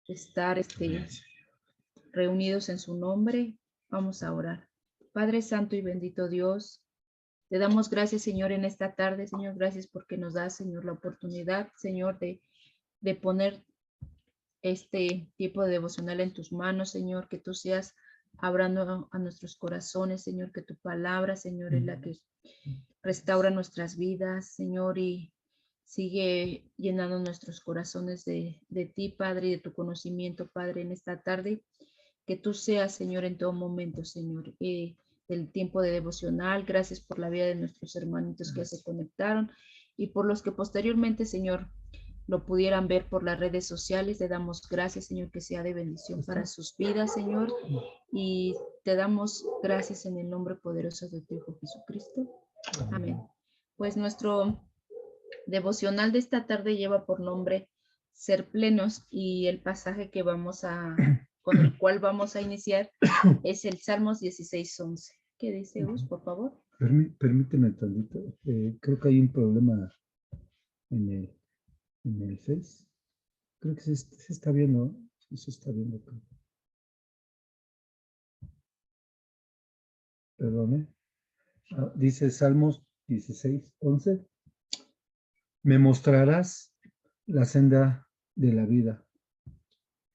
estar reunidos en su nombre. Vamos a orar. Padre Santo y bendito Dios, te damos gracias, Señor, en esta tarde. Señor, gracias porque nos da, Señor, la oportunidad, Señor, de poner este tiempo de devocional en tus manos, Señor, que tú seas hablando a nuestros corazones, Señor, que tu palabra, Señor, es la que restaura nuestras vidas, Señor, y sigue llenando nuestros corazones de ti, Padre, y de tu conocimiento, Padre, en esta tarde. Que tú seas, Señor, en todo momento, Señor, del tiempo de devocional. Gracias por la vida de nuestros hermanitos que se conectaron y por los que posteriormente, Señor, lo pudieran ver por las redes sociales. Le damos gracias, Señor, que sea de bendición para sus vidas, Señor. Y te damos gracias en el nombre poderoso de tu Hijo Jesucristo. Amén. Pues nuestro devocional de esta tarde lleva por nombre Ser Plenos, y el pasaje que con el cual vamos a iniciar es el Salmos 16:11. ¿Qué dice Gus, por favor? Permíteme tantito. Creo que hay un problema en el Face. Creo que se está viendo. Sí, se está viendo. Perdón. Dice Salmos 16:11. Me mostrarás la senda de la vida.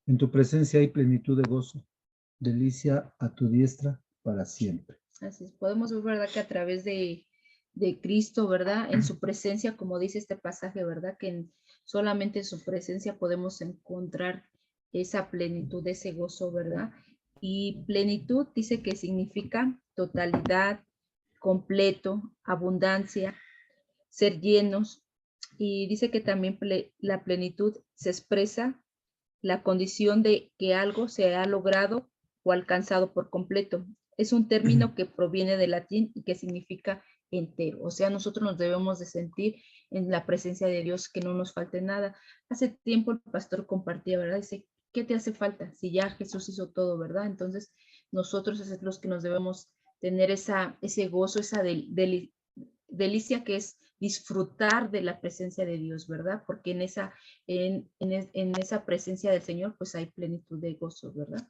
En tu presencia hay plenitud de gozo. Delicia a tu diestra para siempre. Así es. Podemos ver, ¿verdad?, que a través de Cristo, ¿verdad?, en su presencia, como dice este pasaje, ¿verdad?, que solamente en su presencia podemos encontrar esa plenitud, ese gozo, ¿verdad? Y plenitud dice que significa totalidad, completo, abundancia, ser llenos. Y dice que también la plenitud se expresa la condición de que algo se ha logrado o alcanzado por completo. Es un término que proviene del latín y que significa entero. O sea, nosotros nos debemos de sentir en la presencia de Dios, que no nos falte nada. Hace tiempo el pastor compartía, ¿verdad? Dice, ¿qué te hace falta? Si ya Jesús hizo todo, ¿verdad? Entonces, nosotros es los que nos debemos tener ese gozo, esa delicia que es disfrutar de la presencia de Dios, ¿verdad? Porque en esa presencia del Señor, pues hay plenitud de gozo, ¿verdad?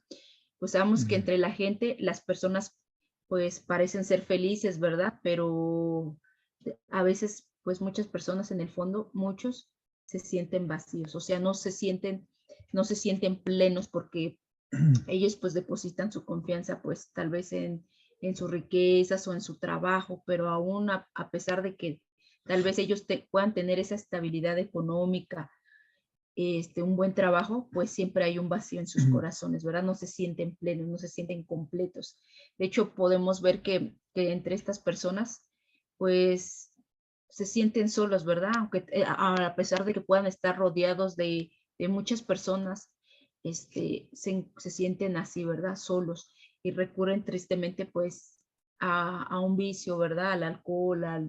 Pues sabemos que entre la gente, las personas, pues parecen ser felices, ¿verdad? Pero a veces, pues muchas personas en el fondo, muchos se sienten vacíos, o sea, no se sienten plenos porque ellos pues depositan su confianza pues tal vez en sus riquezas o en su trabajo, pero aún a pesar de que tal vez ellos puedan tener esa estabilidad económica, un buen trabajo, pues siempre hay un vacío en sus corazones, ¿verdad? No se sienten plenos, no se sienten completos. De hecho, podemos ver que entre estas personas, pues se sienten solos, ¿verdad? Aunque a pesar de que puedan estar rodeados de muchas personas, se sienten así, ¿verdad? Solos, y recurren tristemente pues a un vicio, ¿verdad? Al alcohol, a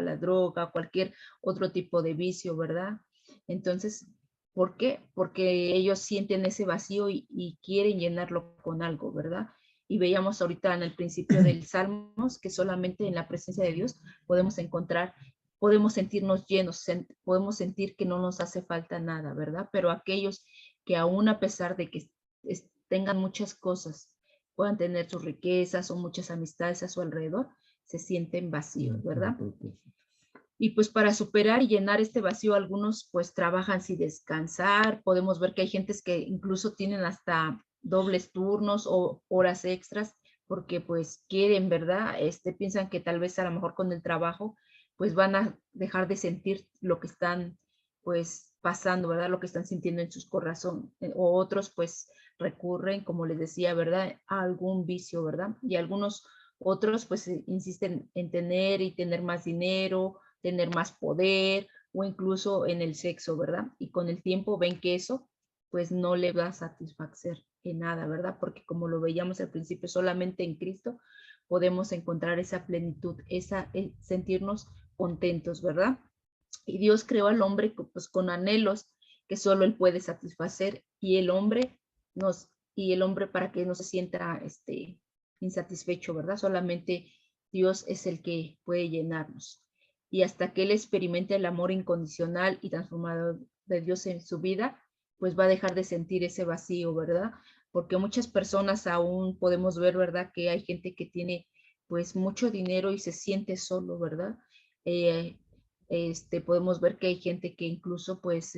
la droga, cualquier otro tipo de vicio, ¿verdad? Entonces, ¿por qué? Porque ellos sienten ese vacío y quieren llenarlo con algo, ¿verdad? Y veíamos ahorita en el principio del Salmos que solamente en la presencia de Dios podemos sentirnos llenos, podemos sentir que no nos hace falta nada, ¿verdad? Pero aquellos que aún a pesar de que tengan muchas cosas, puedan tener sus riquezas o muchas amistades a su alrededor, se sienten vacíos, ¿verdad? Y pues para superar y llenar este vacío, algunos pues trabajan sin descansar. Podemos ver que hay gentes que incluso tienen hasta dobles turnos o horas extras porque pues quieren, ¿verdad? Piensan que tal vez a lo mejor con el trabajo pues van a dejar de sentir lo que están pues pasando, ¿verdad? Lo que están sintiendo en sus corazones. O otros pues recurren, como les decía, ¿verdad? A algún vicio, ¿verdad? Y algunos otros pues insisten en tener más dinero, tener más poder o incluso en el sexo, ¿verdad? Y con el tiempo ven que eso pues no le va a satisfacer en nada, ¿verdad? Porque como lo veíamos al principio, solamente en Cristo podemos encontrar esa plenitud, sentirnos contentos, ¿verdad? Y Dios creó al hombre pues con anhelos que solo Él puede satisfacer, y el hombre para que no se sienta insatisfecho, ¿verdad? Solamente Dios es el que puede llenarnos. Y hasta que Él experimente el amor incondicional y transformador de Dios en su vida, pues va a dejar de sentir ese vacío, ¿verdad? Porque muchas personas aún podemos ver, ¿verdad? Que hay gente que tiene pues mucho dinero y se siente solo, ¿verdad? Eh, podemos ver que hay gente que incluso pues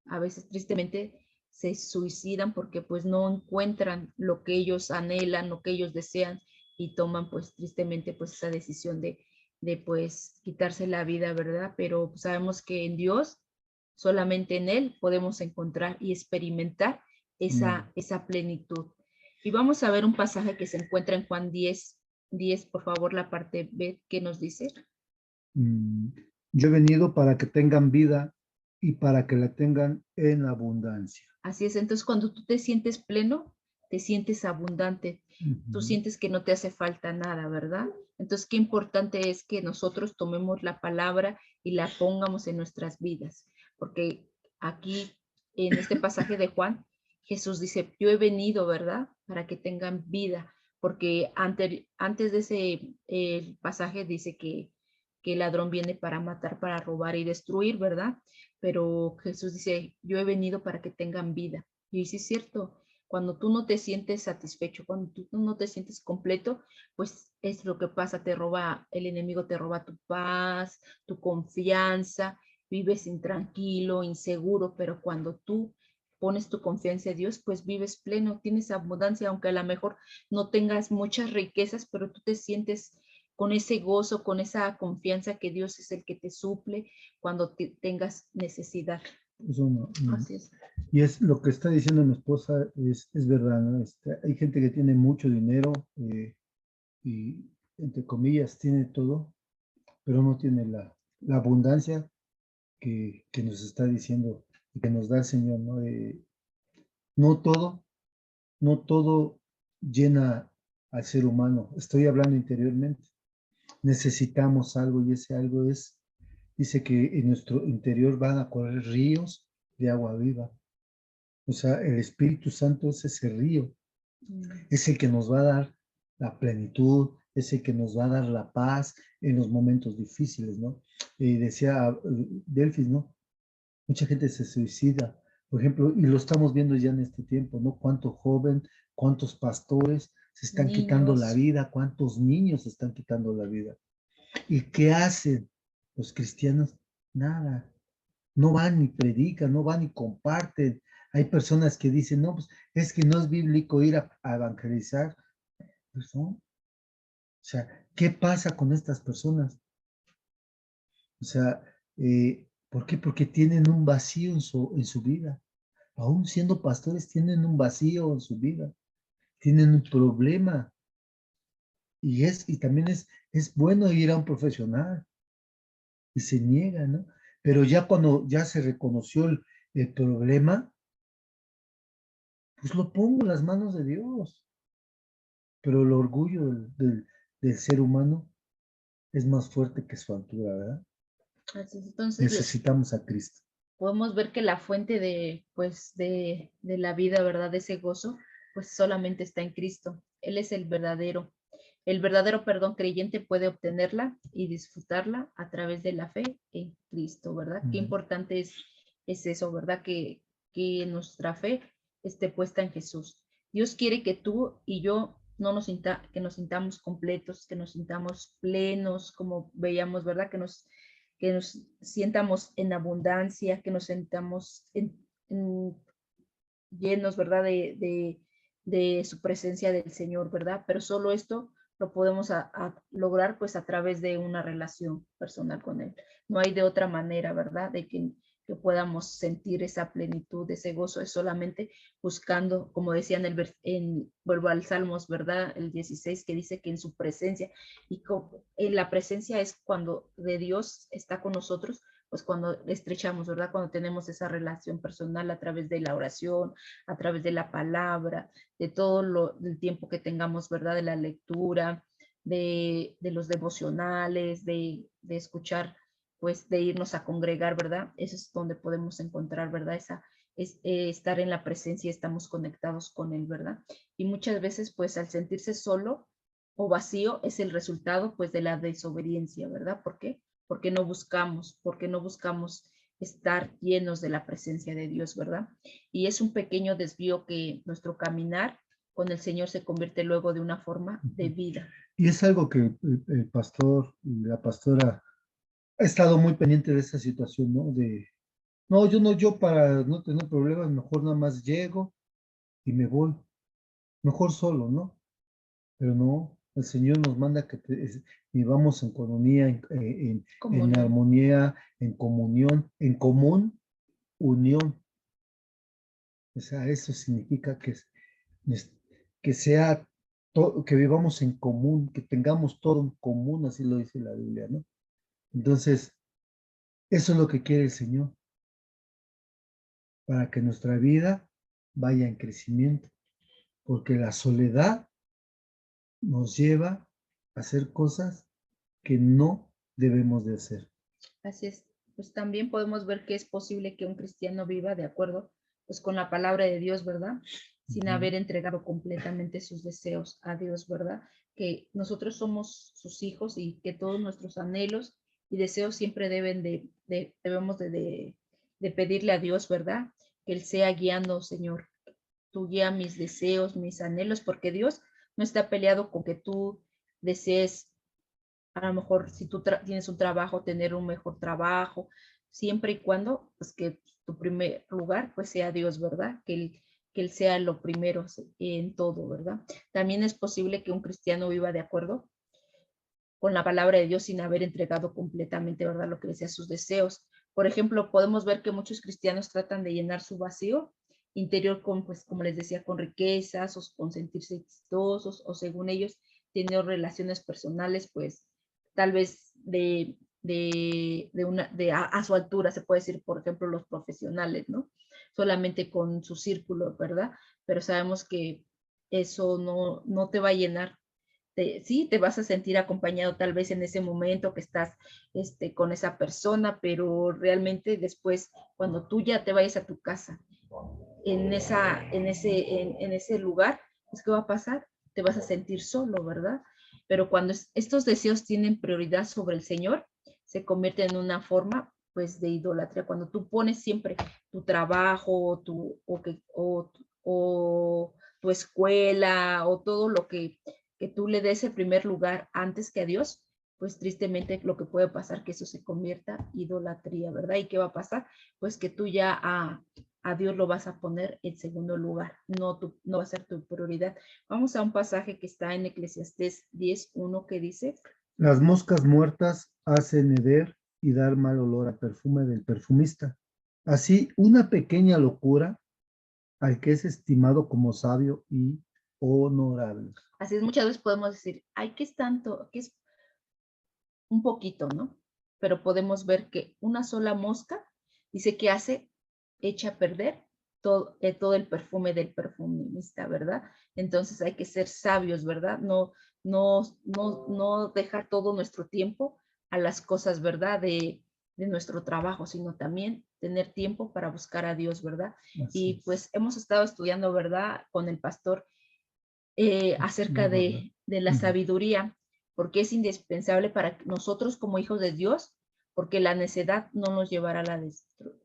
a veces tristemente se suicidan porque pues no encuentran lo que ellos anhelan, lo que ellos desean y toman pues tristemente pues esa decisión de pues quitarse la vida, ¿verdad? Pero sabemos que en Dios, solamente en Él podemos encontrar y experimentar esa plenitud. Y vamos a ver un pasaje que se encuentra en Juan 10, por favor, la parte B, ¿qué nos dice? Yo he venido para que tengan vida y para que la tengan en abundancia. Así es, entonces cuando tú te sientes pleno, te sientes abundante, tú sientes que no te hace falta nada, ¿verdad? Entonces, qué importante es que nosotros tomemos la palabra y la pongamos en nuestras vidas, porque aquí en este pasaje de Juan, Jesús dice, yo he venido, ¿verdad? Para que tengan vida, porque antes de ese pasaje dice que el ladrón viene para matar, para robar y destruir, ¿verdad? Pero Jesús dice, yo he venido para que tengan vida. Y sí es cierto, cuando tú no te sientes satisfecho, cuando tú no te sientes completo, pues es lo que pasa, el enemigo te roba tu paz, tu confianza, vives intranquilo, inseguro, pero cuando tú pones tu confianza en Dios, pues vives pleno, tienes abundancia, aunque a lo mejor no tengas muchas riquezas, pero tú te sientes con ese gozo, con esa confianza que Dios es el que te suple cuando tengas necesidad. Eso no, Así es. Y es lo que está diciendo mi esposa, es verdad, ¿no? Hay gente que tiene mucho dinero y, entre comillas, tiene todo, pero no tiene la abundancia que nos está diciendo y que nos da el Señor, ¿no? No todo, no todo llena al ser humano. Estoy hablando interiormente. Necesitamos algo y ese algo dice que en nuestro interior van a correr ríos de agua viva. O sea, el Espíritu Santo es ese río, es el que nos va a dar la plenitud, es el que nos va a dar la paz en los momentos difíciles, ¿no? Decía Delfis, ¿no? Mucha gente se suicida, por ejemplo, y lo estamos viendo ya en este tiempo, ¿no? Cuánto joven, cuántos pastores se están quitando la vida, cuántos niños se están quitando la vida. ¿Y qué hacen los cristianos? Nada. No van ni predican, no van ni comparten. Hay personas que dicen, no, pues es que no es bíblico ir a evangelizar. Pues no. O sea, ¿qué pasa con estas personas? O sea, ¿por qué? Porque tienen un vacío en su vida. Aún siendo pastores, tienen un vacío en su vida. Tienen un problema. Y también es bueno ir a un profesional. Y se niega, ¿no? Pero ya cuando ya se reconoció el problema, pues lo pongo en las manos de Dios. Pero el orgullo del ser humano es más fuerte que su altura, ¿verdad? Así es. Entonces, Necesitamos a Cristo. podemos ver que la fuente pues, de la vida, ¿verdad? De ese gozo, pues solamente está en Cristo. Él es el verdadero, perdón, creyente puede obtenerla y disfrutarla a través de la fe en Cristo, ¿verdad? Qué importante es eso, ¿verdad? Que nuestra fe esté puesta en Jesús. Dios quiere que tú y yo que nos sintamos completos, que nos sintamos plenos, como veíamos, ¿verdad? Que nos sientamos en abundancia, que nos sentamos llenos, ¿verdad? De su presencia del Señor, ¿verdad? Pero solo esto lo podemos lograr pues a través de una relación personal con Él. No hay de otra manera, ¿verdad? De que podamos sentir esa plenitud, ese gozo, es solamente buscando, como decía vuelvo al Salmos, ¿verdad? El 16 que dice que en su presencia, y en la presencia es cuando de Dios está con nosotros, pues cuando estrechamos, ¿verdad? Cuando tenemos esa relación personal a través de la oración, a través de la palabra, de todo el tiempo que tengamos, ¿verdad? De la lectura, de los devocionales, de escuchar, pues de irnos a congregar, ¿verdad? Eso es donde podemos encontrar, ¿verdad? Estar en la presencia, estamos conectados con Él, ¿verdad? Y muchas veces, pues al sentirse solo o vacío es el resultado, pues de la desobediencia, ¿verdad? ¿Por qué? Porque no buscamos estar llenos de la presencia de Dios, ¿verdad? Y es un pequeño desvío que nuestro caminar con el Señor se convierte luego de una forma de vida. Y es algo que el pastor y la pastora ha estado muy pendiente de esa situación, ¿no? No, yo para no tener problemas, mejor nada más llego y me voy, mejor solo, ¿no? Pero no, el Señor nos manda que vivamos en economía, en Comunión. armonía, en comunión, en común unión. O sea, eso significa que sea que vivamos en común, que tengamos todo en común, así lo dice la Biblia, ¿no? Entonces, eso es lo que quiere el Señor, para que nuestra vida vaya en crecimiento, porque la soledad nos lleva a hacer cosas que no debemos de hacer. Así es. Pues también podemos ver que es posible que un cristiano viva de acuerdo pues con la palabra de Dios, ¿verdad? Sin haber entregado completamente sus deseos a Dios, ¿verdad? Que nosotros somos sus hijos y que todos nuestros anhelos y deseos siempre debemos de pedirle a Dios, ¿verdad? Que Él sea guiando, Señor. Tú guía mis deseos, mis anhelos, porque Dios no está peleado con que tú desees, a lo mejor si tú tienes un trabajo, tener un mejor trabajo, siempre y cuando, pues que tu primer lugar, pues sea Dios, ¿verdad? Que él sea lo primero en todo, ¿verdad? También es posible que un cristiano viva de acuerdo con la palabra de Dios sin haber entregado completamente, ¿verdad? Lo que decía sus deseos. Por ejemplo, podemos ver que muchos cristianos tratan de llenar su vacío interior con, pues, como les decía, con riquezas o con sentirse exitosos o según ellos, tener relaciones personales, pues, tal vez a su altura, se puede decir, por ejemplo, los profesionales, ¿no? Solamente con su círculo, ¿verdad? Pero sabemos que eso no te va a llenar. Sí, te vas a sentir acompañado tal vez en ese momento que estás con esa persona, pero realmente después, cuando tú ya te vayas a tu casa, en ese lugar, pues, ¿qué va a pasar? Te vas a sentir solo, ¿verdad? Pero cuando estos deseos tienen prioridad sobre el Señor, se convierte en una forma, pues, de idolatría. Cuando tú pones siempre tu trabajo, o tu escuela, o todo lo que tú le des el primer lugar antes que a Dios, pues tristemente lo que puede pasar que eso se convierta en idolatría, ¿verdad? ¿Y qué va a pasar? Pues que tú ya a Dios lo vas a poner en segundo lugar, no va a ser tu prioridad. Vamos a un pasaje que está en Eclesiastés 10:1 que dice, Las moscas muertas hacen heder y dar mal olor a perfume del perfumista. Así, una pequeña locura al que es estimado como sabio y honorable. así es, muchas veces podemos decir, ay, ¿qué es tanto? ¿Qué es un poquito, no? Pero podemos ver que una sola mosca dice que echa a perder todo el perfume del perfumista, ¿verdad? Entonces hay que ser sabios, ¿verdad? No dejar todo nuestro tiempo a las cosas, ¿verdad? De nuestro trabajo, sino también tener tiempo para buscar a Dios, ¿verdad? Y pues hemos estado estudiando, ¿verdad? Con el pastor acerca de la sabiduría, porque es indispensable para nosotros como hijos de Dios, porque la necedad no nos llevará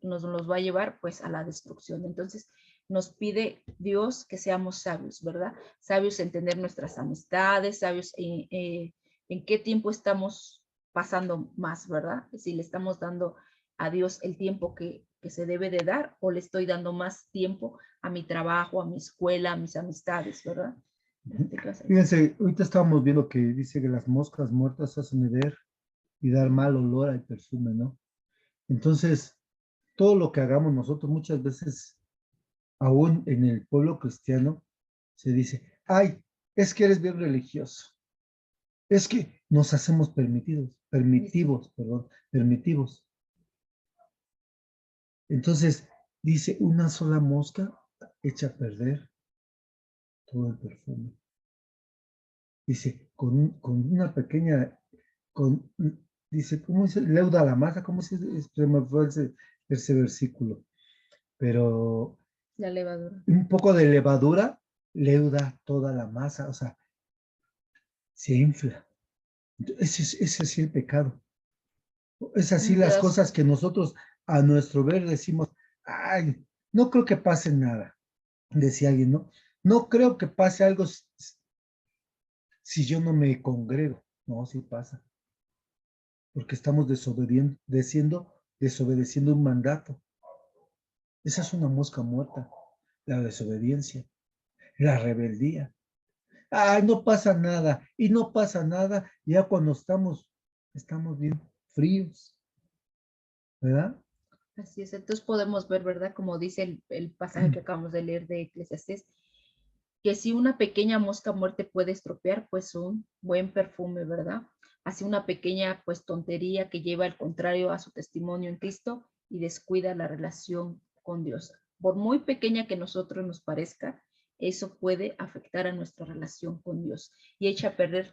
nos va a llevar pues a la destrucción. Entonces nos pide Dios que seamos sabios, ¿verdad? Sabios en tener nuestras amistades, sabios en qué tiempo estamos pasando más, ¿verdad? Si le estamos dando a Dios el tiempo que se debe de dar o le estoy dando más tiempo a mi trabajo, a mi escuela, a mis amistades, ¿verdad? Fíjense, ahorita estábamos viendo que dice que las moscas muertas hacen heder y dar mal olor al perfume, ¿no? Entonces, todo lo que hagamos nosotros muchas veces, aún en el pueblo cristiano, se dice, ay, es que eres bien religioso, es que nos hacemos permitivos. Entonces, dice, una sola mosca echa a perder todo el perfume. Dice, con una pequeña, dice, ¿cómo dice? Leuda la masa, ¿cómo se me fue ese versículo? Pero la levadura. un poco de levadura leuda toda la masa, o sea, se infla. Ese es el pecado. Es así las cosas que nosotros a nuestro ver decimos, ay, no creo que pase nada, decía alguien, ¿no? No creo que pase algo si yo no me congrego. No, sí pasa, porque estamos desobedeciendo un mandato. Esa es una mosca muerta, la desobediencia, la rebeldía. Ay, no pasa nada, y no pasa nada, ya cuando estamos bien fríos, ¿verdad? Así es, entonces podemos ver, ¿verdad? Como dice el pasaje que acabamos de leer de Eclesiastés, que si una pequeña mosca muerte puede estropear, pues un buen perfume, ¿verdad? Así una pequeña, pues, tontería que lleva al contrario a su testimonio en Cristo y descuida la relación con Dios. Por muy pequeña que nosotros nos parezca, eso puede afectar a nuestra relación con Dios y echa a perder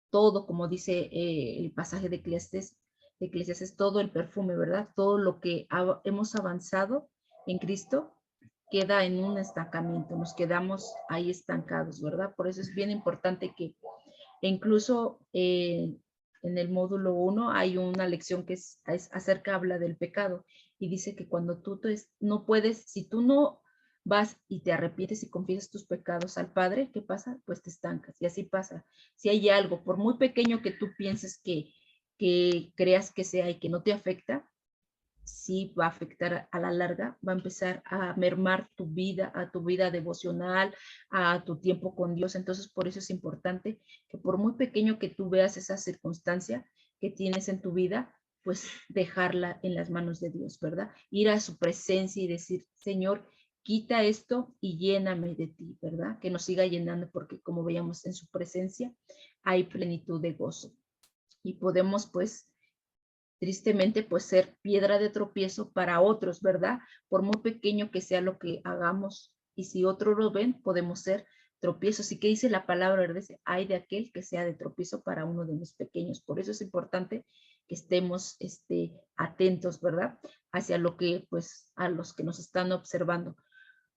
todo, como dice el pasaje de Eclesiastés, todo el perfume, ¿verdad? Todo lo que hemos avanzado en Cristo queda en un estancamiento, nos quedamos ahí estancados, ¿verdad? Por eso es bien importante que incluso en el módulo 1 hay una lección que es acerca, habla del pecado y dice que cuando tú no puedes, si tú no vas y te arrepientes y confiesas tus pecados al Padre, ¿qué pasa? Pues te estancas y así pasa. Si hay algo, por muy pequeño que tú pienses que creas que sea y que no te afecta, sí va a afectar a la larga, va a empezar a mermar a tu vida devocional, a tu tiempo con Dios. Entonces, por eso es importante que por muy pequeño que tú veas esa circunstancia que tienes en tu vida, pues dejarla en las manos de Dios, ¿verdad? Ir a su presencia y decir, Señor, quita esto y lléname de ti, ¿verdad? Que nos siga llenando porque como veíamos en su presencia hay plenitud de gozo. Y podemos pues tristemente, pues ser piedra de tropiezo para otros, ¿verdad? Por muy pequeño que sea lo que hagamos. Y si otros lo ven, podemos ser tropiezos. ¿Y qué dice la palabra? ¿Verdad? Hay de aquel que sea de tropiezo para uno de mis pequeños. Por eso es importante que estemos atentos, ¿verdad? Hacia lo que, pues, a los que nos están observando.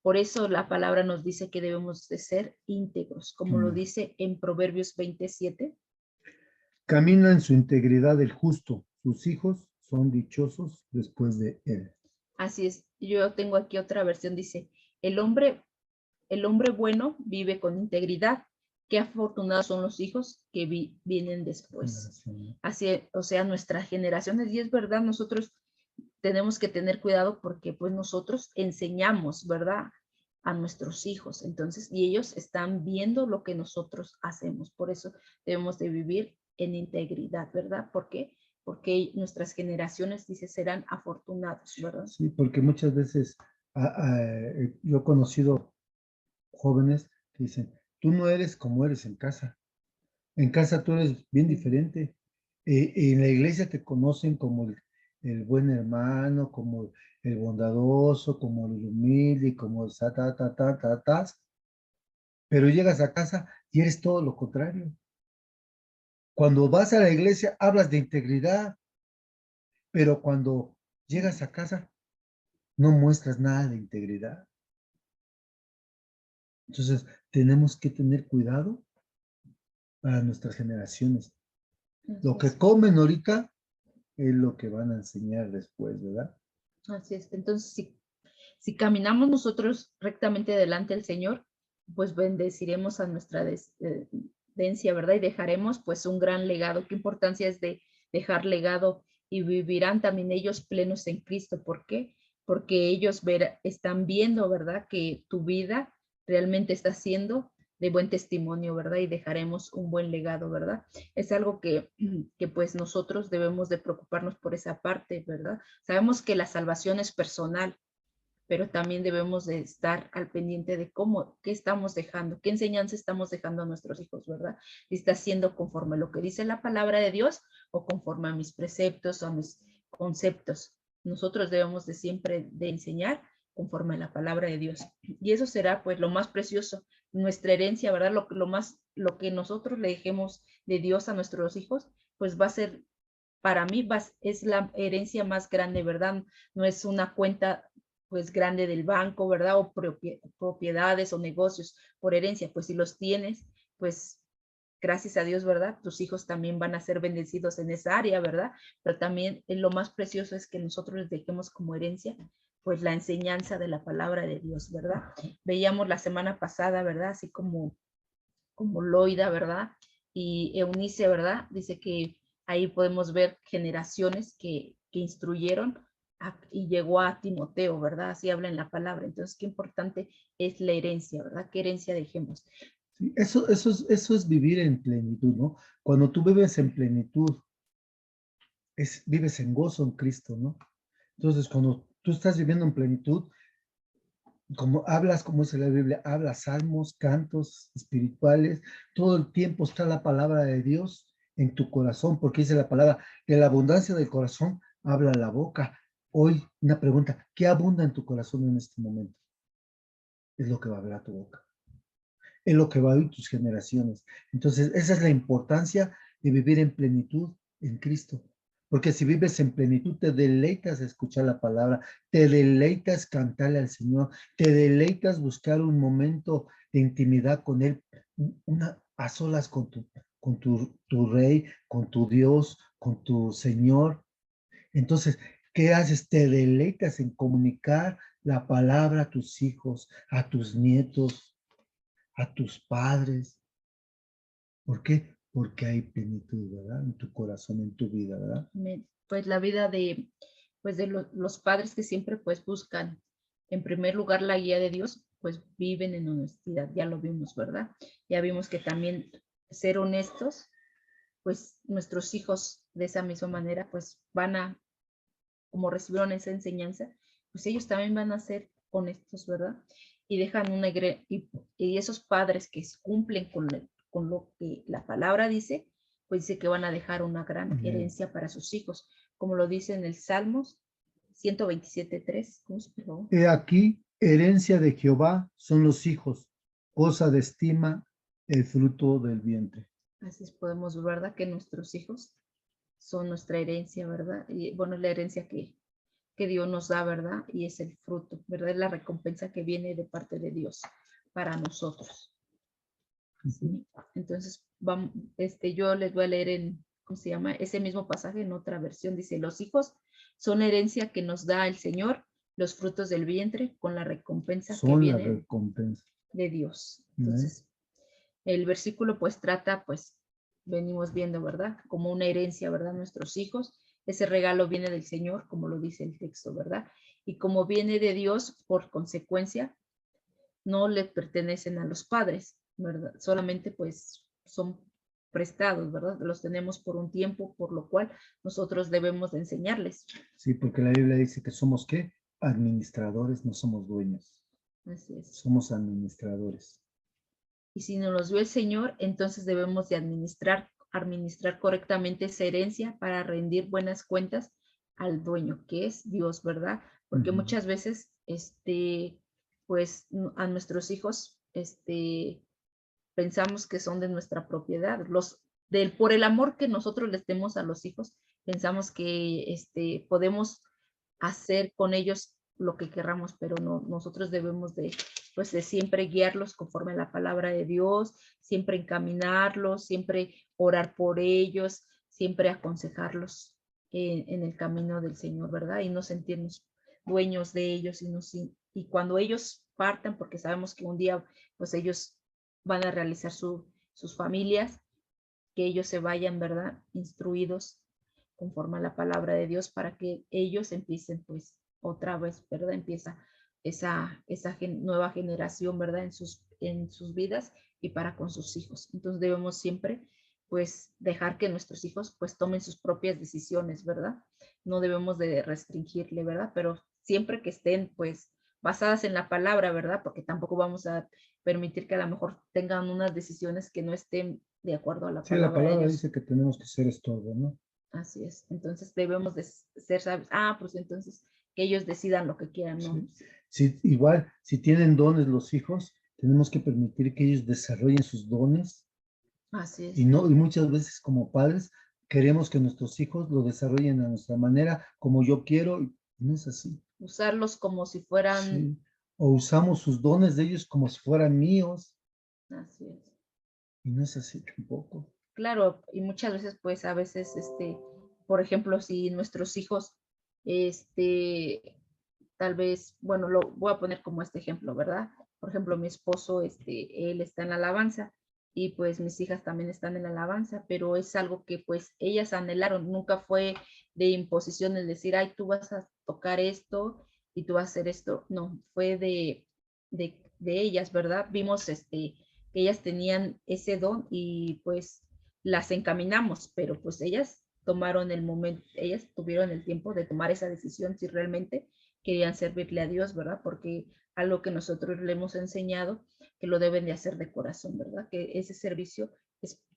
Por eso la palabra nos dice que debemos de ser íntegros, como lo dice en Proverbios 27. Camina en su integridad el justo, sus hijos son dichosos después de él. Así es. Yo tengo aquí otra versión, dice, el hombre, el hombre bueno vive con integridad. Qué afortunados son los hijos que vienen después. Así, o sea, nuestras generaciones, y es verdad, nosotros tenemos que tener cuidado porque pues nosotros enseñamos, ¿verdad? A nuestros hijos. Entonces, y ellos están viendo lo que nosotros hacemos. Por eso debemos de vivir en integridad, ¿verdad? ¿Por qué? Porque nuestras generaciones, dice, serán afortunados, ¿verdad? Sí, porque muchas veces yo he conocido jóvenes que dicen, tú no eres como eres en casa. En casa tú eres bien diferente. En la iglesia te conocen como el buen hermano, como el bondadoso, como el humilde, como el ta. Pero llegas a casa y eres todo lo contrario. Cuando vas a la iglesia hablas de integridad, pero cuando llegas a casa no muestras nada de integridad. Entonces, tenemos que tener cuidado para nuestras generaciones. Lo que comen ahorita es lo que van a enseñar después, ¿verdad? Así es. Entonces, si caminamos nosotros rectamente delante del Señor, pues bendeciremos a nuestra descendencia, ¿verdad? Y dejaremos pues un gran legado. Qué importancia es de dejar legado y vivirán también ellos plenos en Cristo. ¿Por qué? Porque ellos están viendo, ¿verdad? Que tu vida realmente está siendo de buen testimonio, ¿verdad? Y dejaremos un buen legado, ¿verdad? Es algo que pues nosotros debemos de preocuparnos por esa parte, ¿verdad? Sabemos que la salvación es personal, pero también debemos de estar al pendiente de qué estamos dejando, qué enseñanza estamos dejando a nuestros hijos, ¿verdad? Si está siendo conforme a lo que dice la palabra de Dios o conforme a mis preceptos o a mis conceptos. Nosotros debemos de siempre de enseñar conforme a la palabra de Dios. Y eso será pues lo más precioso, nuestra herencia, ¿verdad? Lo que nosotros le dejemos de Dios a nuestros hijos, pues va a ser, para mí es la herencia más grande, ¿verdad? No es una cuenta pues grande del banco, ¿verdad? O propiedades o negocios por herencia, pues si los tienes, pues gracias a Dios, ¿verdad? Tus hijos también van a ser bendecidos en esa área, ¿verdad? Pero también lo más precioso es que nosotros les dejemos como herencia, pues la enseñanza de la palabra de Dios, ¿verdad? Veíamos la semana pasada, ¿verdad? Así como Loida, ¿verdad? Y Eunice, ¿verdad? Dice que ahí podemos ver generaciones que instruyeron y llegó a Timoteo, ¿verdad? Así habla en la palabra. Entonces, qué importante es la herencia, ¿verdad? ¿Qué herencia dejemos? Sí, eso es vivir en plenitud, ¿no? Cuando tú vives en plenitud, vives en gozo en Cristo, ¿no? Entonces, cuando tú estás viviendo en plenitud, como hablas, como dice la Biblia, hablas salmos, cantos espirituales, todo el tiempo está la palabra de Dios en tu corazón, porque dice la palabra, de la abundancia del corazón habla la boca. Hoy, una pregunta, ¿qué abunda en tu corazón en este momento? Es lo que va a hablar tu boca, es lo que va a oír tus generaciones. Entonces, esa es la importancia de vivir en plenitud en Cristo. Porque si vives en plenitud, te deleitas de escuchar la palabra, te deleitas cantarle al Señor, te deleitas buscar un momento de intimidad con Él, a solas con tu Rey, con tu Dios, con tu Señor. Entonces, ¿qué haces? Te deleitas en comunicar la palabra a tus hijos, a tus nietos, a tus padres. ¿Por qué? Porque hay plenitud, ¿verdad? En tu corazón, en tu vida, ¿verdad? Pues la vida de los padres que siempre pues buscan en primer lugar la guía de Dios, pues viven en honestidad, ya lo vimos, ¿verdad? Ya vimos que también ser honestos, pues nuestros hijos de esa misma manera pues van a, como recibieron esa enseñanza, pues ellos también van a ser honestos, ¿verdad? Y dejan y esos padres que cumplen con lo que la palabra dice, pues dice que van a dejar una gran herencia para sus hijos, como lo dice en el Salmos 127:3. He aquí, herencia de Jehová son los hijos, cosa de estima el fruto del vientre. Así es, podemos ver, ¿verdad? Que nuestros hijos son nuestra herencia, ¿verdad? Y bueno, la herencia que Dios nos da, ¿verdad? Y es el fruto, ¿verdad? Es la recompensa que viene de parte de Dios para nosotros. ¿Sí? Entonces, vamos, yo les voy a leer ¿cómo se llama? Ese mismo pasaje en otra versión. Dice, los hijos son herencia que nos da el Señor, los frutos del vientre, con la recompensa que Son la viene recompensa. de Dios. ¿Eh? Entonces, el versículo pues trata, pues, venimos viendo, ¿verdad? Como una herencia, ¿verdad? Nuestros hijos. Ese regalo viene del Señor, como lo dice el texto, ¿verdad? Y como viene de Dios, por consecuencia, no le pertenecen a los padres, ¿verdad? Solamente pues son prestados, ¿verdad? Los tenemos por un tiempo, por lo cual nosotros debemos de enseñarles. Sí, porque la Biblia dice que somos, ¿qué? Administradores, no somos dueños. Así es. Somos administradores. Y si nos los dio el Señor, entonces debemos de administrar correctamente esa herencia para rendir buenas cuentas al dueño, que es Dios, ¿verdad? Porque muchas veces, pues a nuestros hijos, pensamos que son de nuestra propiedad. Por el amor que nosotros les demos a los hijos, pensamos que podemos hacer con ellos lo que querramos, pero no, nosotros debemos pues de siempre guiarlos conforme a la palabra de Dios, siempre encaminarlos, siempre orar por ellos, siempre aconsejarlos en el camino del Señor, ¿verdad? Y no sentirnos dueños de ellos, y cuando ellos partan, porque sabemos que un día pues ellos van a realizar sus familias, que ellos se vayan, ¿verdad? Instruidos conforme a la palabra de Dios para que ellos empiecen pues otra vez, ¿verdad? Empieza esa nueva generación, ¿verdad? En sus vidas y para con sus hijos. Entonces debemos siempre pues dejar que nuestros hijos pues tomen sus propias decisiones, ¿verdad? No debemos de restringirle, ¿verdad? Pero siempre que estén pues basadas en la palabra, ¿verdad? Porque tampoco vamos a permitir que a lo mejor tengan unas decisiones que no estén de acuerdo a la Sí, la palabra de palabra Dios. dice que tenemos que ser estorbo, ¿no? Así es. Entonces debemos de ser sabios. Pues entonces que ellos decidan lo que quieran, ¿no? Sí. Sí, igual, si tienen dones los hijos, tenemos que permitir que ellos desarrollen sus dones Así es. y muchas veces como padres queremos que nuestros hijos lo desarrollen a nuestra manera, como yo quiero, y no es así. Usarlos como si fueran. Sí. O usamos sus dones de ellos como si fueran míos. Así es. Y no es así tampoco. Claro, y muchas veces, pues, a veces, por ejemplo, si nuestros hijos, este, tal vez, bueno, lo voy a poner como este ejemplo, ¿verdad? Por ejemplo, mi esposo, él está en la alabanza y pues mis hijas también están en la alabanza, pero es algo que pues ellas anhelaron, nunca fue de imposición el decir, ay, tú vas a tocar esto y tú vas a hacer esto, no, fue de ellas, ¿verdad? Vimos, que ellas tenían ese don y pues las encaminamos, pero pues ellas tomaron el momento, ellas tuvieron el tiempo de tomar esa decisión si realmente querían servirle a Dios, ¿verdad? Porque algo que nosotros le hemos enseñado, que lo deben de hacer de corazón, ¿verdad? Que ese servicio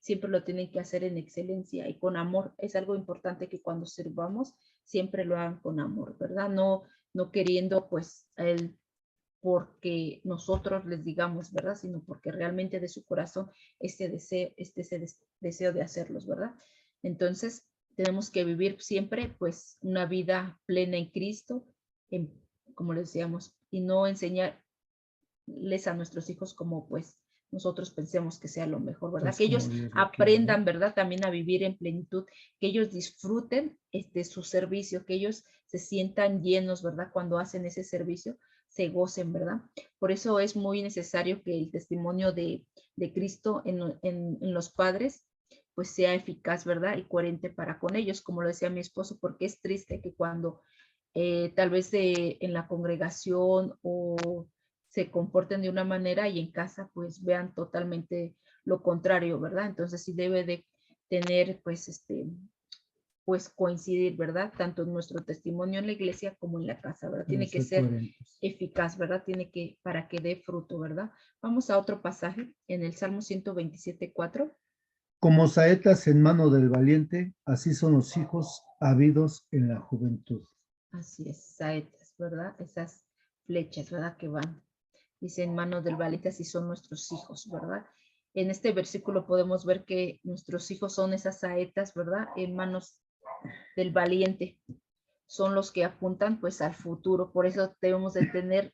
siempre lo tienen que hacer en excelencia y con amor. Es algo importante que cuando sirvamos siempre lo hagan con amor, ¿verdad? No queriendo pues el porque nosotros les digamos, ¿verdad? Sino porque realmente de su corazón ese deseo de hacerlos, ¿verdad? Entonces, tenemos que vivir siempre, pues, una vida plena en Cristo, en, como les decíamos, y no enseñarles a nuestros hijos como, pues, nosotros pensemos que sea lo mejor, ¿verdad? Es Que como ellos Dios lo quiere, ¿no? aprendan, ¿verdad? También a vivir en plenitud, que ellos disfruten su servicio, que ellos se sientan llenos, ¿verdad? Cuando hacen ese servicio, se gocen, ¿verdad? Por eso es muy necesario que el testimonio de Cristo en los padres pues sea eficaz, ¿verdad? Y coherente para con ellos, como lo decía mi esposo, porque es triste que cuando tal vez en la congregación o se comporten de una manera y en casa pues vean totalmente lo contrario, ¿verdad? Entonces sí debe de tener pues pues coincidir, ¿verdad? Tanto en nuestro testimonio en la iglesia como en la casa, ¿verdad? Deben Tiene que ser ser coherentes. eficaz, ¿verdad? Tiene que, para que dé fruto, ¿verdad? Vamos a otro pasaje en el Salmo 127:4. Como saetas en mano del valiente, así son los hijos habidos en la juventud. Así es, saetas, ¿verdad? Esas flechas, ¿verdad? Que van. Dice en manos del valiente, así son nuestros hijos, ¿verdad? En este versículo podemos ver que nuestros hijos son esas saetas, ¿verdad? En manos del valiente. Son los que apuntan pues al futuro. Por eso debemos de tener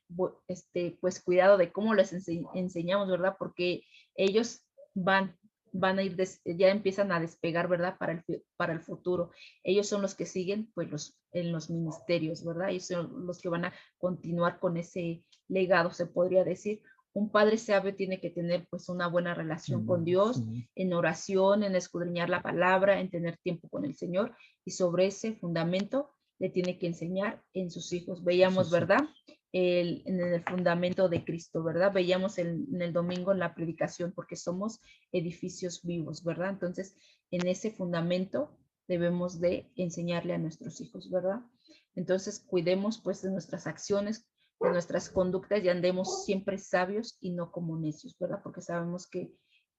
pues cuidado de cómo les enseñamos, ¿verdad? Porque ellos van a ir, ya empiezan a despegar, ¿verdad? Para el futuro. Ellos son los que siguen pues en los ministerios, ¿verdad? Ellos son los que van a continuar con ese legado, se podría decir. Un padre sabio tiene que tener pues una buena relación con Dios, Sí. en oración, en escudriñar la palabra, en tener tiempo con el Señor y sobre ese fundamento le tiene que enseñar en sus hijos. Veíamos, ¿verdad? En el fundamento de Cristo, ¿verdad? Veíamos en el domingo en la predicación, porque somos edificios vivos, ¿verdad? Entonces, en ese fundamento debemos de enseñarle a nuestros hijos, ¿verdad? Entonces, cuidemos pues de nuestras acciones, de nuestras conductas y andemos siempre sabios y no como necios, ¿verdad? Porque sabemos que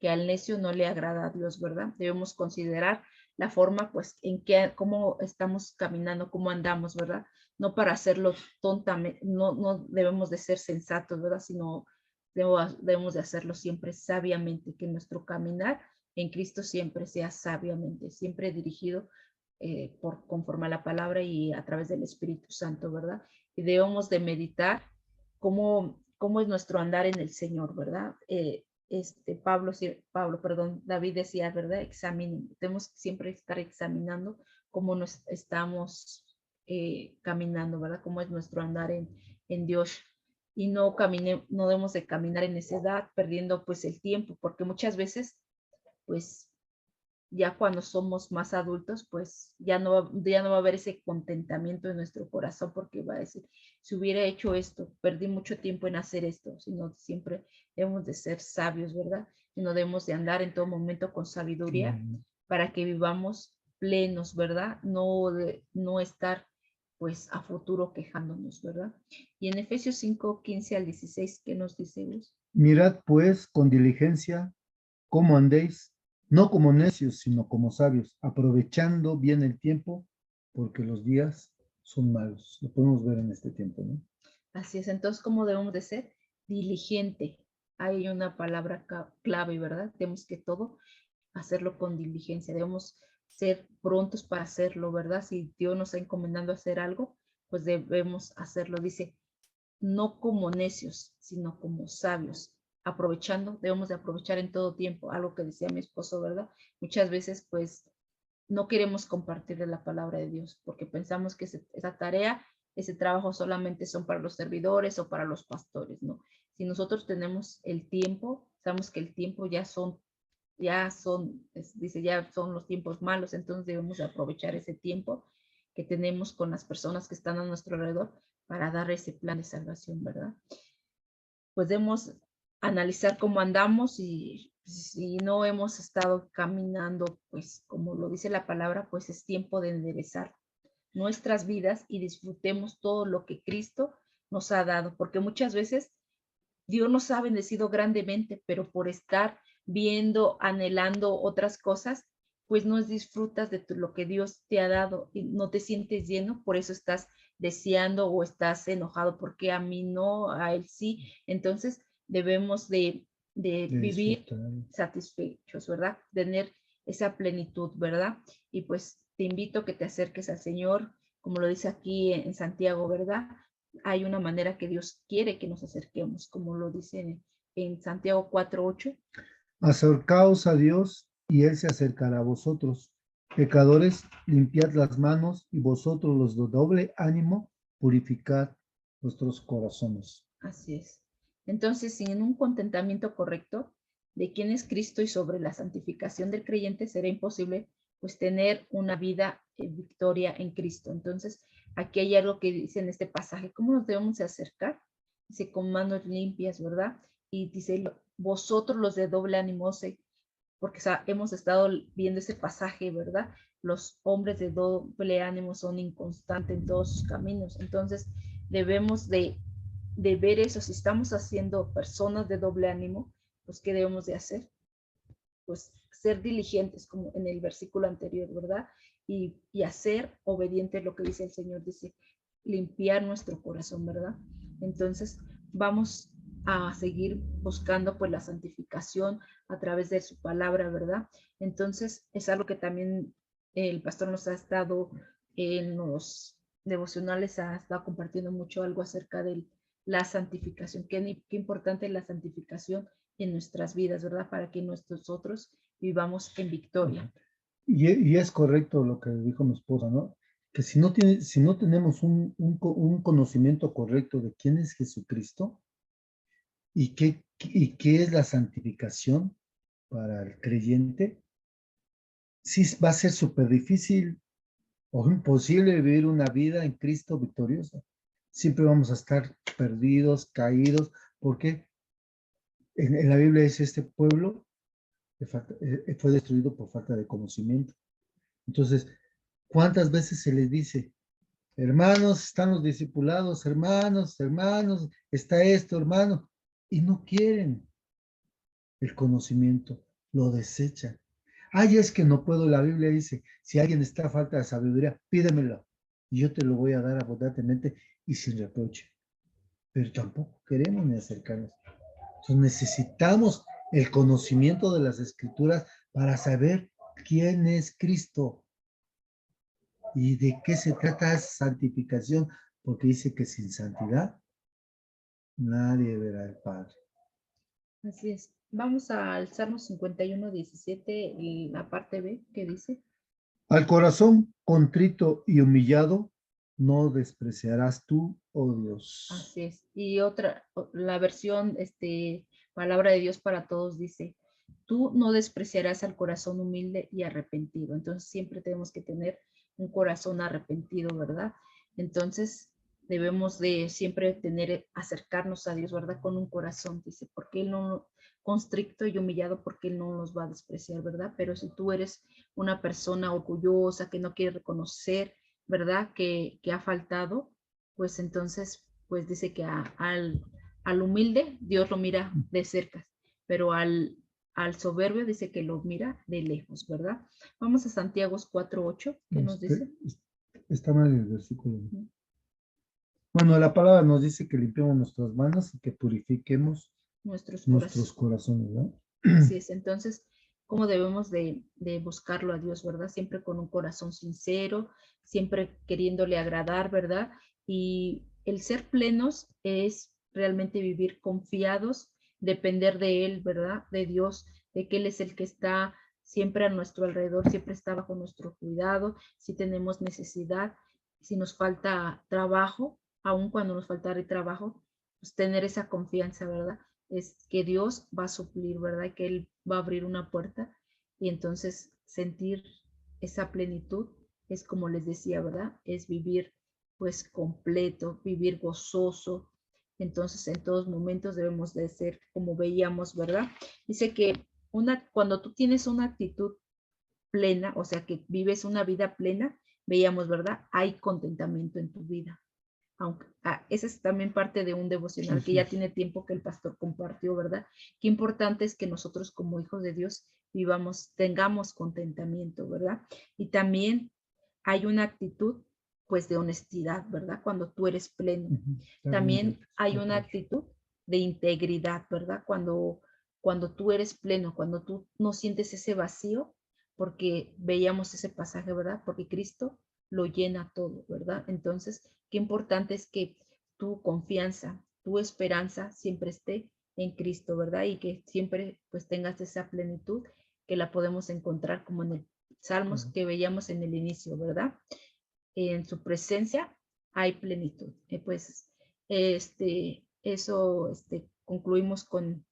al necio no le agrada a Dios, ¿verdad? Debemos considerar la forma, pues, en que, cómo estamos caminando, cómo andamos, ¿verdad? No para hacerlo tontamente, no debemos de ser sensatos, ¿verdad? Sino debemos de hacerlo siempre sabiamente, que nuestro caminar en Cristo siempre sea sabiamente, siempre dirigido conforme a la palabra y a través del Espíritu Santo, ¿verdad? Y debemos de meditar cómo es nuestro andar en el Señor, ¿verdad? Pablo, David decía, ¿verdad? Examinen, tenemos que siempre estar examinando cómo nos estamos caminando, ¿verdad? Cómo es nuestro andar en Dios. Y no debemos de caminar en esa edad perdiendo pues el tiempo, porque muchas veces pues ya cuando somos más adultos, pues ya no va a haber ese contentamiento en nuestro corazón porque va a decir, si hubiera hecho esto, perdí mucho tiempo en hacer esto, sino siempre debemos de ser sabios, ¿verdad? Y no debemos de andar en todo momento con sabiduría para que vivamos plenos, ¿verdad? No estar pues a futuro quejándonos, ¿verdad? Y en Efesios 5:15 al 16, ¿qué nos dice Dios? Mirad pues con diligencia cómo andéis, no como necios, sino como sabios, aprovechando bien el tiempo, porque los días son malos. Lo podemos ver en este tiempo, ¿no? Así es, entonces, ¿cómo debemos de ser? Diligente. Hay una palabra clave, ¿verdad? Tenemos que todo hacerlo con diligencia, debemos ser prontos para hacerlo, ¿verdad? Si Dios nos está encomendando hacer algo, pues debemos hacerlo. Dice, no como necios, sino como sabios, aprovechando, debemos de aprovechar en todo tiempo, algo que decía mi esposo, ¿verdad? Muchas veces, pues, no queremos compartirle la palabra de Dios porque pensamos que esa tarea, ese trabajo solamente son para los servidores o para los pastores, ¿no? Si nosotros tenemos el tiempo, sabemos que el tiempo dice, ya son los tiempos malos, entonces debemos aprovechar ese tiempo que tenemos con las personas que están a nuestro alrededor para dar ese plan de salvación, ¿verdad? Pues debemos analizar cómo andamos y si no hemos estado caminando, pues como lo dice la palabra, pues es tiempo de enderezar nuestras vidas y disfrutemos todo lo que Cristo nos ha dado, porque muchas veces Dios nos ha bendecido grandemente, pero por estar viendo, anhelando otras cosas, pues no disfrutas de lo que Dios te ha dado y no te sientes lleno, por eso estás deseando o estás enojado porque a mí no, a él sí. Entonces debemos de de vivir disfrutar. satisfechos, ¿verdad? Tener esa plenitud, ¿verdad? Y pues te invito a que te acerques al Señor, como lo dice aquí en Santiago, ¿verdad? Hay una manera que Dios quiere que nos acerquemos, como lo dice en Santiago 4:8. Acercaos a Dios y Él se acercará a vosotros. Pecadores, limpiad las manos y vosotros los de doble ánimo, purificad vuestros corazones. Así es. Entonces, sin un contentamiento correcto de quién es Cristo y sobre la santificación del creyente, será imposible pues tener una vida en victoria en Cristo. Entonces, aquí hay algo que dice en este pasaje, ¿cómo nos debemos acercar? Dice, con manos limpias, ¿verdad? Y dice, vosotros los de doble ánimo, porque hemos estado viendo ese pasaje, ¿verdad? Los hombres de doble ánimo son inconstantes en todos sus caminos. Entonces, debemos de ver eso. Si estamos haciendo personas de doble ánimo, pues, ¿qué debemos de hacer? Pues ser diligentes, como en el versículo anterior, ¿verdad? Y hacer obediente lo que dice el Señor, dice, limpiar nuestro corazón, ¿verdad? Entonces, vamos a seguir buscando pues la santificación a través de su palabra, ¿verdad? Entonces, es algo que también el pastor nos ha estado en los devocionales, ha estado compartiendo mucho algo acerca de la santificación, qué importante es la santificación en nuestras vidas, ¿verdad? Para que nosotros vivamos en victoria. Y es correcto lo que dijo mi esposa, ¿no? Que si no tenemos un conocimiento correcto de quién es Jesucristo y qué es la santificación para el creyente, sí va a ser súper difícil o imposible vivir una vida en Cristo victoriosa. Siempre vamos a estar perdidos, caídos, porque en la Biblia dice este pueblo fue destruido por falta de conocimiento. Entonces, ¿cuántas veces se les dice, hermanos, están los discipulados, hermanos, hermanos, está esto, hermano? Y no quieren el conocimiento, lo desechan. Ay, es que no puedo, la Biblia dice, si alguien está a falta de sabiduría, pídemelo, y yo te lo voy a dar abundantemente y sin reproche. Pero tampoco queremos ni acercarnos. Entonces necesitamos el conocimiento de las Escrituras para saber quién es Cristo y de qué se trata esa santificación, porque dice que sin santidad nadie verá al Padre. Así es. Vamos al Salmo 51:17, la parte B, que dice, Al corazón contrito y humillado, no despreciarás tú, oh Dios. así es. Y otra, la versión, palabra de Dios para todos dice, tú no despreciarás al corazón humilde y arrepentido. Entonces siempre tenemos que tener un corazón arrepentido, ¿verdad? Entonces debemos de siempre acercarnos a Dios, ¿verdad? Con un corazón, dice, porque Él no, constricto y humillado, porque Él no nos va a despreciar, ¿verdad? Pero si tú eres una persona orgullosa que no quiere reconocer, ¿verdad? Que ha faltado, pues entonces, pues dice que al humilde Dios lo mira de cerca, pero al soberbio dice que lo mira de lejos, ¿verdad? Vamos a Santiago 4:8, ¿qué nos dice? Está mal el versículo. Bueno, la palabra nos dice que limpiemos nuestras manos y que purifiquemos Nuestros nuestros corazones. corazones, ¿no? Así es, entonces, ¿cómo debemos de buscarlo a Dios, verdad? Siempre con un corazón sincero, siempre queriéndole agradar, ¿verdad? Y el ser plenos es realmente vivir confiados depender de Él, ¿verdad? De Dios, de que Él es el que está siempre a nuestro alrededor, siempre está bajo nuestro cuidado. Si tenemos necesidad, si nos falta trabajo, aun cuando nos faltare trabajo, pues tener esa confianza, ¿verdad? Es que Dios va a suplir, ¿verdad? Que Él va a abrir una puerta y entonces sentir esa plenitud es como les decía, ¿verdad? Es vivir pues completo, vivir gozoso. Entonces en todos momentos debemos de ser como veíamos, ¿verdad? Dice que cuando tú tienes una actitud plena, o sea, que vives una vida plena, veíamos, ¿verdad? Hay contentamiento en tu vida. Aunque esa es también parte de un devocional que ya tiene tiempo que el pastor compartió, ¿verdad? Qué importante es que nosotros como hijos de Dios vivamos, tengamos contentamiento, ¿verdad? Y también hay una actitud, pues, de honestidad, ¿verdad? Cuando tú eres pleno. También hay una actitud de integridad, ¿verdad? Cuando tú eres pleno, cuando tú no sientes ese vacío, porque veíamos ese pasaje, ¿verdad? Porque Cristo lo llena todo, ¿verdad? Entonces, qué importante es que tu confianza, tu esperanza siempre esté en Cristo, ¿verdad? Y que siempre pues tengas esa plenitud que la podemos encontrar como en el Salmos que veíamos en el inicio, ¿verdad? En su presencia hay plenitud. Pues concluimos con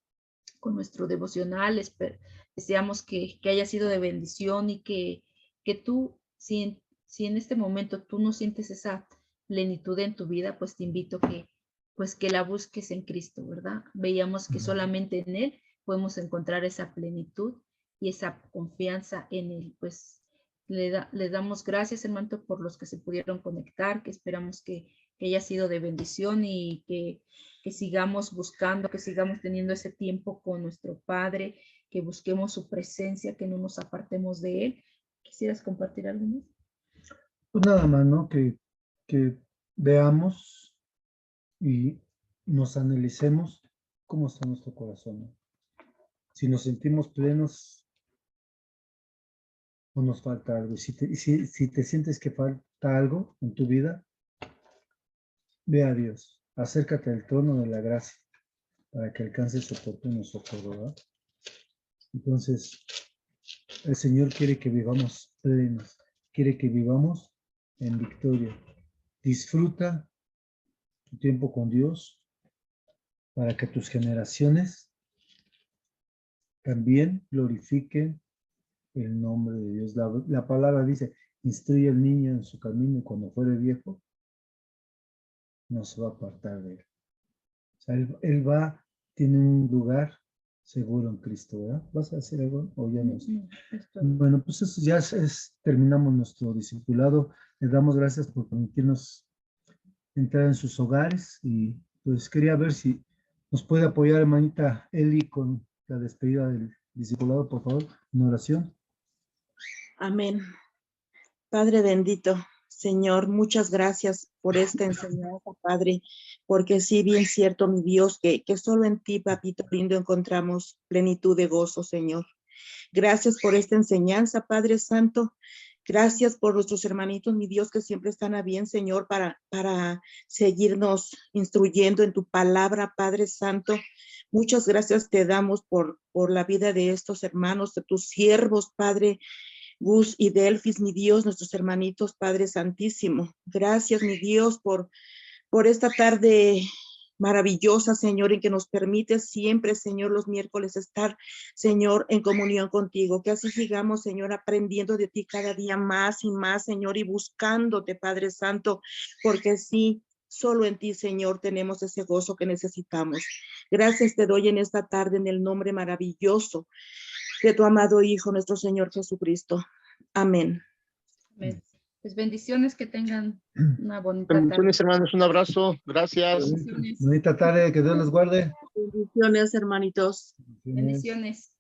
nuestro devocional. Deseamos que haya sido de bendición y que tú, si en este momento tú no sientes esa plenitud en tu vida, pues te invito pues que la busques en Cristo, ¿verdad? Veíamos que solamente en Él podemos encontrar esa plenitud y esa confianza en Él. Pues le damos gracias, hermano, por los que se pudieron conectar, que esperamos que haya sido de bendición y que sigamos buscando, que sigamos teniendo ese tiempo con nuestro Padre, que busquemos su presencia, que no nos apartemos de Él. ¿Quisieras compartir algo más? Pues nada más, ¿no? Que veamos y nos analicemos cómo está nuestro corazón, ¿no? Si nos sentimos plenos o nos falta algo. Si te sientes que falta algo en tu vida, ve a Dios, acércate al trono de la gracia para que alcances oportuno socorro, ¿verdad? Entonces, el Señor quiere que vivamos plenos, quiere que vivamos en victoria. Disfruta tu tiempo con Dios para que tus generaciones también glorifiquen el nombre de Dios. La palabra dice, instruye al niño en su camino y cuando fuere viejo, no se va a apartar de él. O sea, él tiene un lugar seguro en Cristo, ¿verdad? ¿Vas a hacer algo o ya no? Bueno, pues eso ya terminamos nuestro discipulado. Les damos gracias por permitirnos entrar en sus hogares y pues quería ver si nos puede apoyar hermanita Eli con la despedida del discipulado, por favor, en oración. Amén. Padre bendito, Señor, muchas gracias por esta enseñanza, Padre, porque sí, bien cierto, mi Dios, que solo en ti, papito lindo, encontramos plenitud de gozo, Señor. Gracias por esta enseñanza, Padre Santo. Gracias por nuestros hermanitos, mi Dios, que siempre están a bien, Señor, para seguirnos instruyendo en tu palabra, Padre Santo. Muchas gracias te damos por la vida de estos hermanos, de tus siervos, Padre Gus y Delfis, mi Dios, nuestros hermanitos, Padre Santísimo. Gracias, mi Dios, por esta tarde maravillosa, Señor, en que nos permite siempre, Señor, los miércoles estar, Señor, en comunión contigo. Que así sigamos, Señor, aprendiendo de ti cada día más y más, Señor, y buscándote, Padre Santo, porque sí, solo en ti, Señor, tenemos ese gozo que necesitamos. Gracias te doy en esta tarde en el nombre maravilloso de tu amado Hijo, nuestro Señor Jesucristo. Amén. Amén. Pues bendiciones, que tengan una bonita Bendiciones, tarde. hermanos, un abrazo, gracias. Bendiciones. Bonita tarde, que Dios los guarde. Bendiciones, hermanitos. Bendiciones.